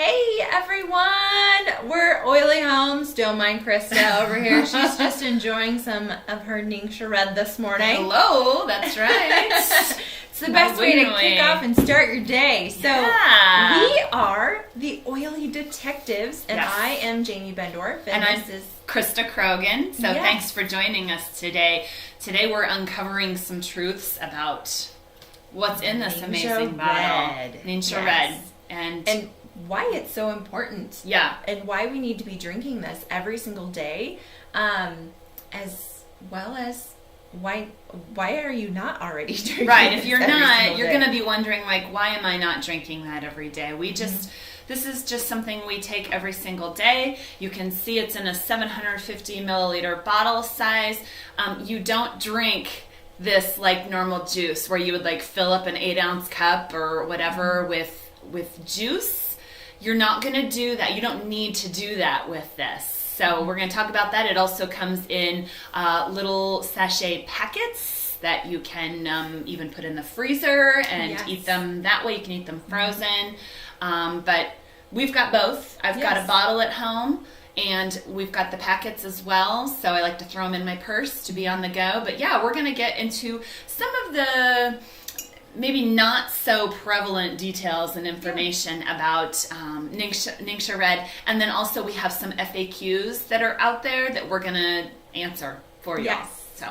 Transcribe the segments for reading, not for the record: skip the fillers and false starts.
Hey everyone! We're Oily Homes. Don't mind Krista over here. She's just enjoying some of her NingXia Red this morning. Hello, that's right. It's the best way to kick off and start your day. So we are the Oily Detectives, and yes. I am Jamie Bendorf, and this is Krista Krogan. So thanks for joining us today. Today we're uncovering some truths about what's in this amazing bottle, NingXia Red, and why it's so important. Yeah. And why we need to be drinking this every single day, as well as why are you not already drinking Right, if you're not, you're going to be wondering, like, why am I not drinking that every day? We just, this is just something we take every single day. You can see it's in a 750 milliliter bottle size. You don't drink this like normal juice where you would like fill up an 8-ounce cup or whatever with juice. You're not going to do that. You don't need to do that with this. So we're going to talk about that. It also comes in little sachet packets that you can even put in the freezer and eat them that way. You can eat them frozen. But we've got both. I've got a bottle at home, and we've got the packets as well. So I like to throw them in my purse to be on the go. But yeah, we're going to get into some of the maybe not so prevalent details and information about NingXia Red. And then also we have some FAQs that are out there that we're going to answer for you. Yes.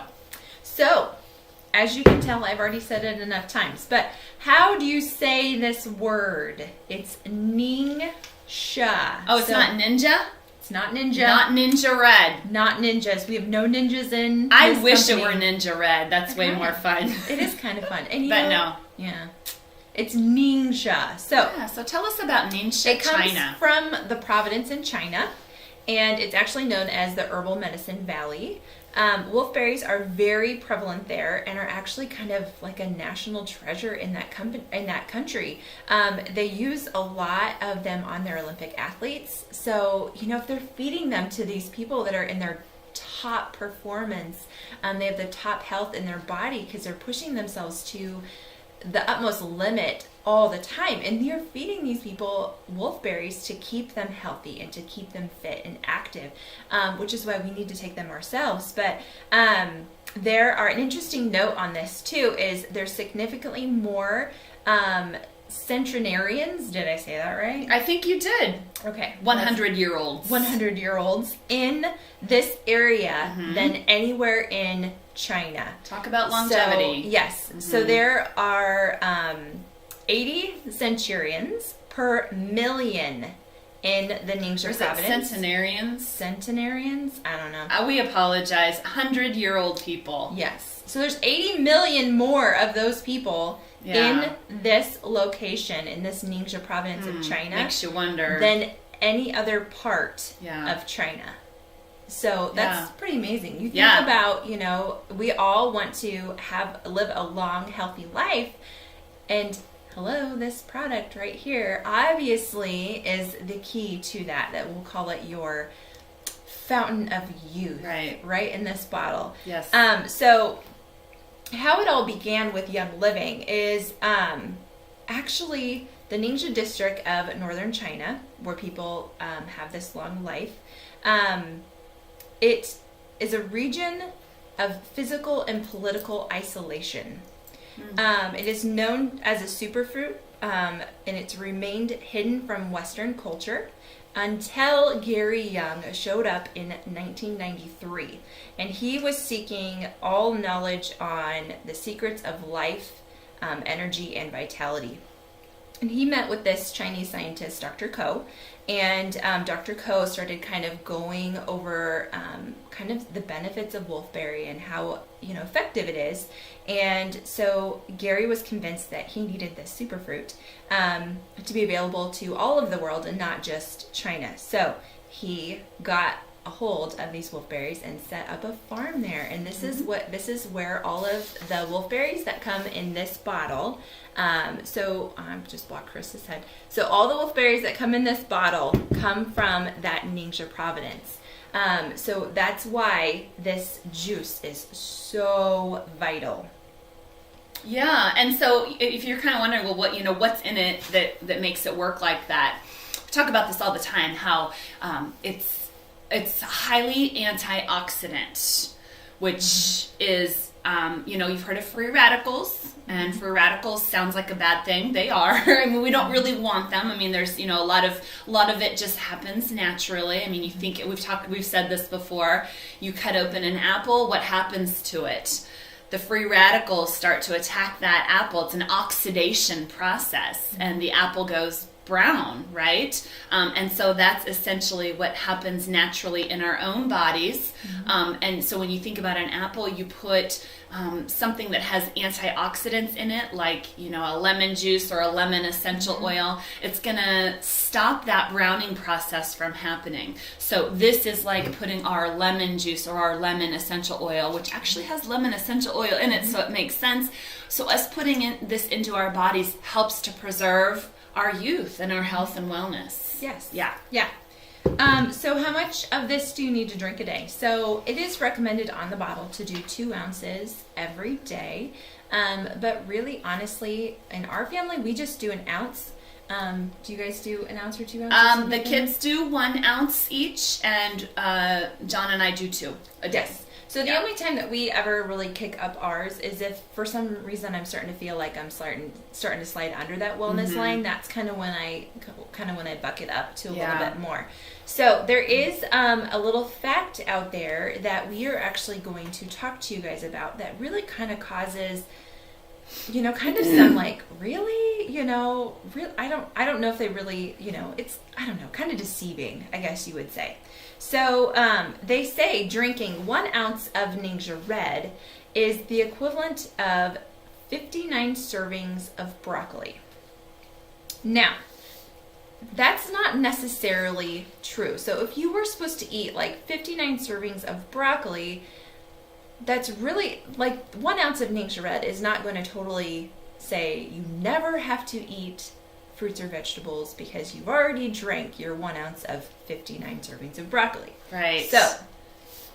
So, as you can tell, I've already said it enough times, but how do you say this word? It's NingXia. Oh, it's not ninja? It's not ninja. Not NingXia Red. Not ninjas. We have no ninjas in I wish it were NingXia Red. That's way more fun. It is kind of fun. And but no. Yeah. It's NingXia. So tell us about NingXia China. It comes from the Providence in China, and it's actually known as the Herbal Medicine Valley. Wolfberries are very prevalent there and are actually kind of like a national treasure in that country. They use a lot of them on their Olympic athletes. So, if they're feeding them to these people that are in their top performance, they have the top health in their body because they're pushing themselves to the utmost limit all the time, and you're feeding these people wolfberries to keep them healthy and to keep them fit and active, which is why we need to take them ourselves. But there are an interesting note on this too, is there's significantly more centenarians, did I say that right? I think you did. Okay. 100-year-olds. 100-year-olds in this area than anywhere in China. Talk about longevity. So, yes. So there are 80 centurions per million in the NingXia Province. Centenarians? Centenarians? I don't know. We apologize. 100-year-old people. Yes. So there's 80 million more of those people in this location, in this NingXia Province of China. Makes you wonder. Than any other part of China. So that's pretty amazing. You think about, we all want to live a long, healthy life, and hello, this product right here obviously is the key to that we'll call it your fountain of youth. Right in this bottle. Yes. So how it all began with Young Living is actually the Ningxia district of northern China, where people have this long life. It is a region of physical and political isolation. It is known as a superfruit, and it's remained hidden from Western culture until Gary Young showed up in 1993. And he was seeking all knowledge on the secrets of life, energy, and vitality. And he met with this Chinese scientist, Dr. Ko, and Dr. Ko started kind of going over kind of the benefits of wolfberry and how effective it is. And so Gary was convinced that he needed this superfruit to be available to all of the world and not just China. So he got a hold of these wolfberries and set up a farm there. And this is where all of the wolfberries that come in this bottle. So I'm just blocked Chris's head. So all the wolfberries that come in this bottle come from that NingXia Providence. So that's why this juice is so vital. Yeah, and so if you're kind of wondering, well, what's in it that makes it work like that? talk about this all the time, how it's highly antioxidant, which is, you've heard of free radicals, and free radicals sounds like a bad thing. They are. I mean, we don't really want them. I mean, there's, a lot of it just happens naturally. I mean, you think we've said this before. You cut open an apple, what happens to it? The free radicals start to attack that apple. It's an oxidation process, and the apple goes brown, right? And so that's essentially what happens naturally in our own bodies. And so when you think about an apple, you put something that has antioxidants in it, like, a lemon juice or a lemon essential oil. It's going to stop that browning process from happening. So this is like putting our lemon juice or our lemon essential oil, which actually has lemon essential oil in it, so it makes sense. So us putting this into our bodies helps to preserve our youth and our health and wellness. Yes. Yeah. So how much of this do you need to drink a day? So it is recommended on the bottle to do 2 ounces every day. But really, honestly, in our family, we just do an ounce. Do you guys do an ounce or 2 ounces? The kids do 1 ounce each, and John and I do 2 a day. Yes. So the only time that we ever really kick up ours is if for some reason I'm starting to feel like I'm starting to slide under that wellness line. That's kind of when I buck it up to a little bit more. So there is a little fact out there that we are actually going to talk to you guys about that really kind of causes, kind of some like, really, I don't know if they really, it's, I don't know, kind of deceiving, I guess you would say. So they say drinking 1 ounce of NingXia Red is the equivalent of 59 servings of broccoli. Now, that's not necessarily true. So if you were supposed to eat like 59 servings of broccoli, that's really, like, 1 ounce of NingXia Red is not going to totally say you never have to eat fruits or vegetables because you've already drank your 1 ounce of 59 servings of broccoli. Right. So,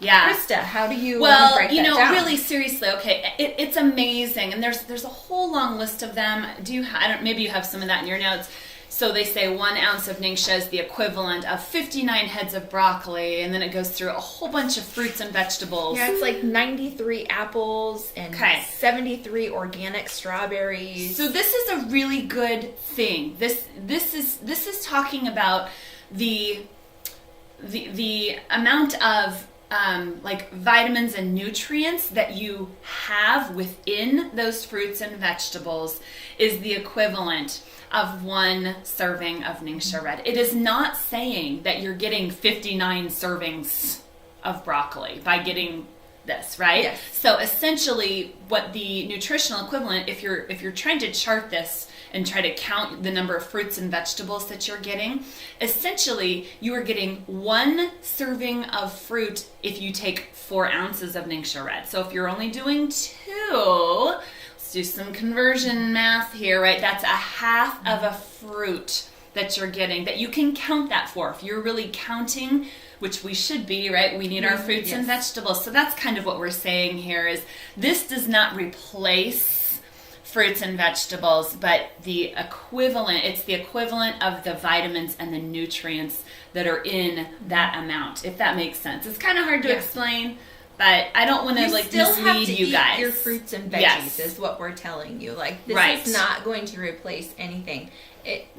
yeah. Krista, how do you break that down? Really seriously, okay, it's amazing, and there's a whole long list of them. Maybe you have some of that in your notes. So they say 1 ounce of NingXia is the equivalent of 59 heads of broccoli, and then it goes through a whole bunch of fruits and vegetables. Yeah, it's like 93 apples and 73 organic strawberries. So this is a really good thing. This is talking about the amount of like vitamins and nutrients that you have within those fruits and vegetables is the equivalent of 1 serving of NingXia Red. It is not saying that you're getting 59 servings of broccoli by getting this, right? Yes. So essentially what the nutritional equivalent, if you're trying to chart this and try to count the number of fruits and vegetables that you're getting, essentially you are getting 1 serving of fruit if you take 4 ounces of NingXia Red. So if you're only doing 2, do some conversion math here, right? That's a half of a fruit that you're getting, that you can count that for. If you're really counting, which we should be, right? We need our fruits and vegetables. So that's kind of what we're saying here is this does not replace fruits and vegetables, but it's the equivalent of the vitamins and the nutrients that are in that amount, if that makes sense. It's kind of hard to explain. But I don't want to mislead you guys. Your fruits and veggies is what we're telling you. Like, this is not going to replace anything.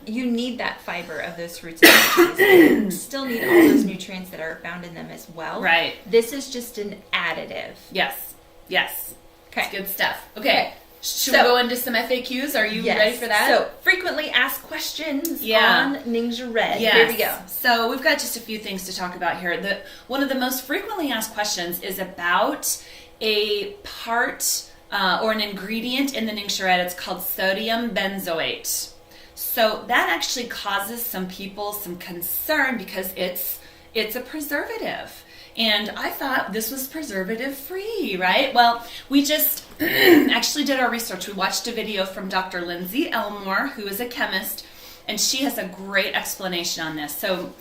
You need that fiber of those fruits and veggies. You still need all those nutrients that are found in them as well. Right. This is just an additive. Yes. Okay. It's good stuff. Okay. Should we go into some FAQs? Are you ready for that? So, frequently asked questions on NingXia Red. Yes. Here we go. So, we've got just a few things to talk about here. One of the most frequently asked questions is about a part or an ingredient in the NingXia Red. It's called sodium benzoate. So, that actually causes some people some concern because it's a preservative. And I thought this was preservative free, right? Well, we just actually did our research. We watched a video from Dr. Lindsay Elmore, who is a chemist, and she has a great explanation on this. So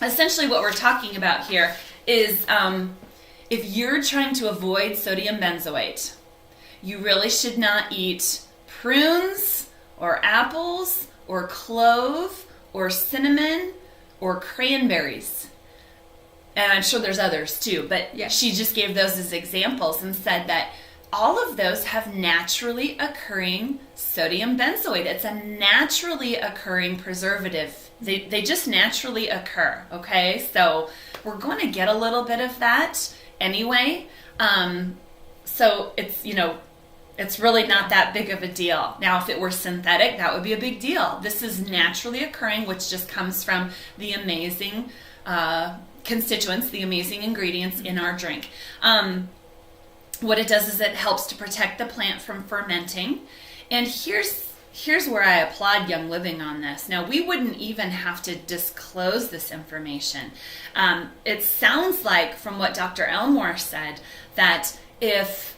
essentially what we're talking about here is if you're trying to avoid sodium benzoate, you really should not eat prunes or apples or clove or cinnamon or cranberries. And I'm sure there's others too, but yes. She just gave those as examples and said that all of those have naturally occurring sodium benzoate. It's a naturally occurring preservative. They just naturally occur, okay? So we're going to get a little bit of that anyway. So it's, it's really not that big of a deal. Now, if it were synthetic, that would be a big deal. This is naturally occurring, which just comes from the amazing constituents, the amazing ingredients in our drink. What it does is it helps to protect the plant from fermenting. And here's where I applaud Young Living on this. Now, we wouldn't even have to disclose this information. It sounds like, from what Dr. Elmore said, that if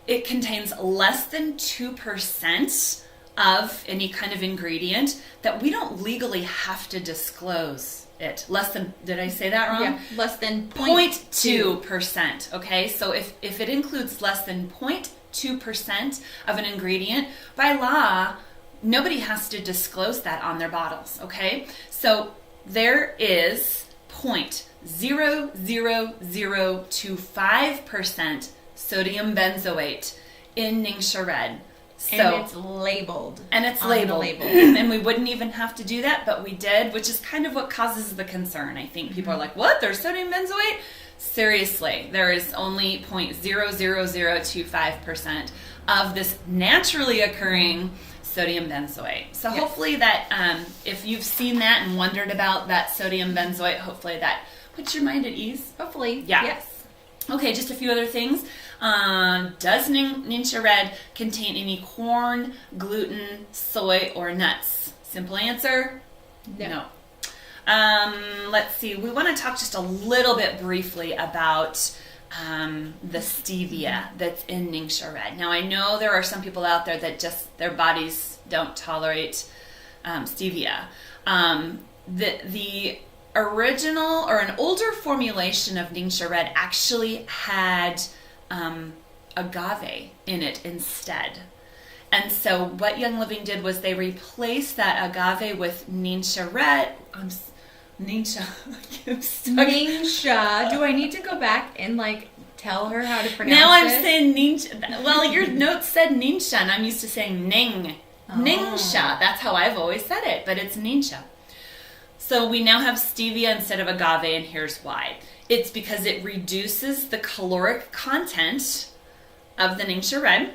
it contains less than 2% of any kind of ingredient, that we don't legally have to disclose it. Less than, did I say that wrong? Yeah, less than 0.2%. Okay, so if it includes less than 0.2% of an ingredient, by law, nobody has to disclose that on their bottles. Okay, so there is 0.00025% sodium benzoate in NingXia Red. So, and it's labeled. And it's labeled. And we wouldn't even have to do that, but we did, which is kind of what causes the concern. I think people are like, what? There's sodium benzoate? Seriously, there is only 0.00025% of this naturally occurring sodium benzoate. So hopefully that, if you've seen that and wondered about that sodium benzoate, hopefully that puts your mind at ease. Hopefully. Yeah. Yes. Okay, just a few other things. Does NingXia Red contain any corn, gluten, soy, or nuts? Simple answer, no. Let's see. We want to talk just a little bit briefly about the stevia that's in NingXia Red. Now, I know there are some people out there that just their bodies don't tolerate stevia. The original or an older formulation of NingXia Red actually had agave in it instead. And so what Young Living did was they replaced that agave with NingXia Red. NingXia. NingXia. Do I need to go back and tell her how to pronounce it? Now I'm saying NingXia. Well, your note said NingXia, and I'm used to saying Ning. Oh. NingXia. That's how I've always said it, but it's NingXia. So we now have stevia instead of agave, and here's why. It's because it reduces the caloric content of the NingXia Red.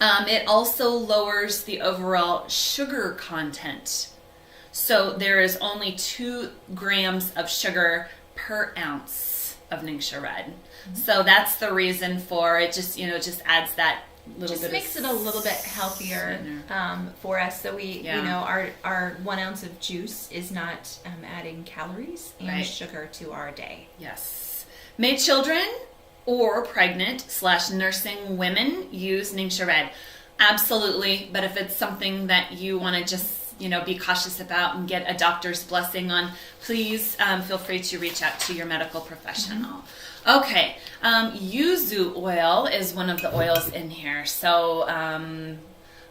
It also lowers the overall sugar content. So there is only 2 grams of sugar per ounce of NingXia Red. Mm-hmm. So that's the reason for it. Just just adds that little bit. Just makes it a little bit healthier for us. So we, our 1 ounce of juice is not adding calories and sugar to our day. Yes. May children or pregnant/nursing women use NingXia Red? Absolutely. But if it's something that you want to just be cautious about and get a doctor's blessing on, please feel free to reach out to your medical professional. Mm-hmm. Okay, yuzu oil is one of the oils in here. So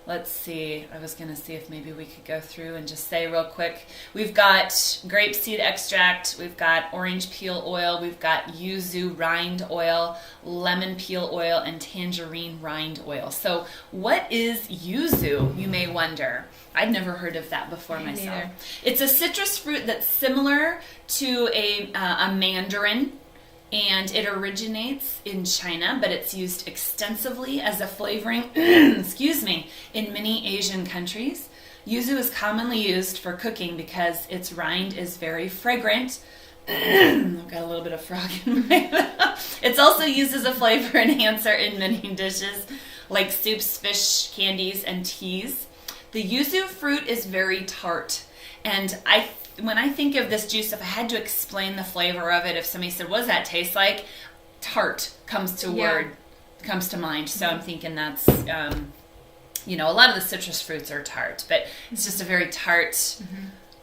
let's see. I was going to see if maybe we could go through and just say real quick. We've got grapeseed extract. We've got orange peel oil. We've got yuzu rind oil, lemon peel oil, and tangerine rind oil. So what is yuzu, you may wonder? I'd never heard of that before myself. Neither. It's a citrus fruit that's similar to a mandarin. And it originates in China, but it's used extensively as a flavoring, excuse me, in many Asian countries. Yuzu is commonly used for cooking because its rind is very fragrant. I've got a little bit of frog in my mouth. It's also used as a flavor enhancer in many dishes, like soups, fish, candies, and teas. The yuzu fruit is very tart, and when I think of this juice, if I had to explain the flavor of it, if somebody said, what does that taste like? Tart comes to mind. So I'm thinking that's, a lot of the citrus fruits are tart, but it's just a very tart,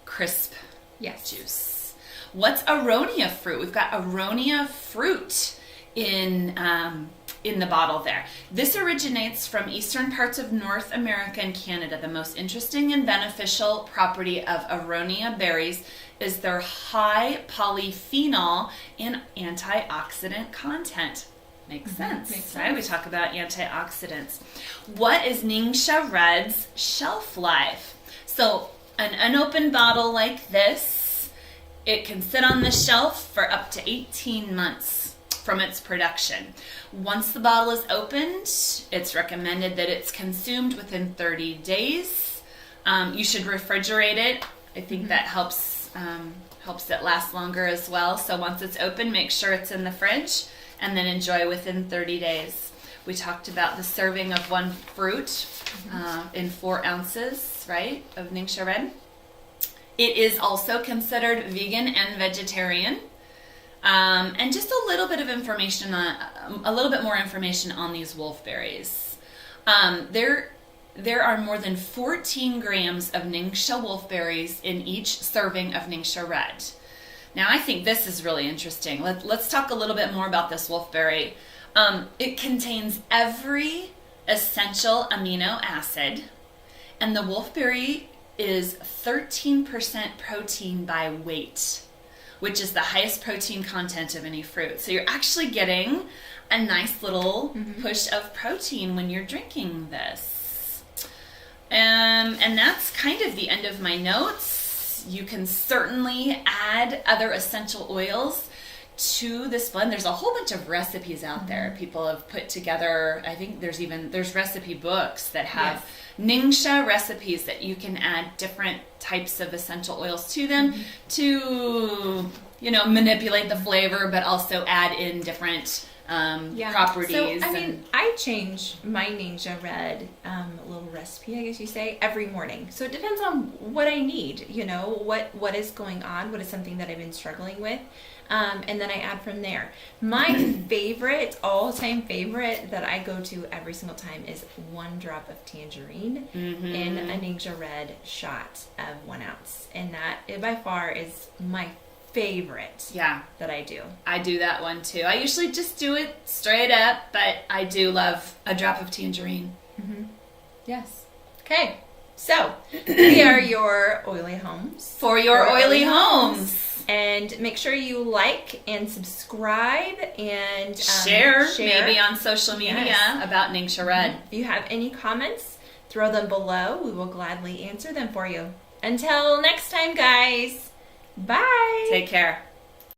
crisp juice. What's aronia fruit? We've got aronia fruit in in the bottle there. This originates from eastern parts of North America and Canada. The most interesting and beneficial property of aronia berries is their high polyphenol and antioxidant content. Makes sense. Makes sense. Right? We talk about antioxidants. What is NingXia Red's shelf life? So an unopened bottle like this, it can sit on the shelf for up to 18 months from its production. Once the bottle is opened, it's recommended that it's consumed within 30 days. You should refrigerate it. I think that helps it last longer as well. So once it's open, make sure it's in the fridge and then enjoy within 30 days. We talked about the serving of one fruit in 4 ounces, right, of NingXia Red. It is also considered vegan and vegetarian. And just a little bit of information a little bit more information on these wolfberries. There are more than 14 grams of NingXia wolfberries in each serving of NingXia Red. Now, I think this is really interesting. Let's talk a little bit more about this wolfberry. It contains every essential amino acid, and the wolfberry is 13% protein by weight, which is the highest protein content of any fruit. So you're actually getting a nice little push of protein when you're drinking this. And that's kind of the end of my notes. You can certainly add other essential oils to this blend. There's a whole bunch of recipes out there people have put together. I think there's recipe books that have NingXia recipes that you can add different types of essential oils to them to, manipulate the flavor, but also add in different properties. So, I change my NingXia Red little recipe, I guess you say, every morning. So it depends on what I need, what is going on, what is something that I've been struggling with. And then I add from there. My favorite, all-time favorite that I go to every single time is 1 drop of tangerine in a NingXia Red shot of 1 ounce. And that, by far, is my favorite that I do. I do that one too. I usually just do it straight up, but I do love a drop of tangerine. Yes. Okay. So, we are your oily homes. For your oily homes. And make sure you like and subscribe and share maybe on social media about NingXia Red. If you have any comments, throw them below. We will gladly answer them for you. Until next time, guys. Bye. Take care.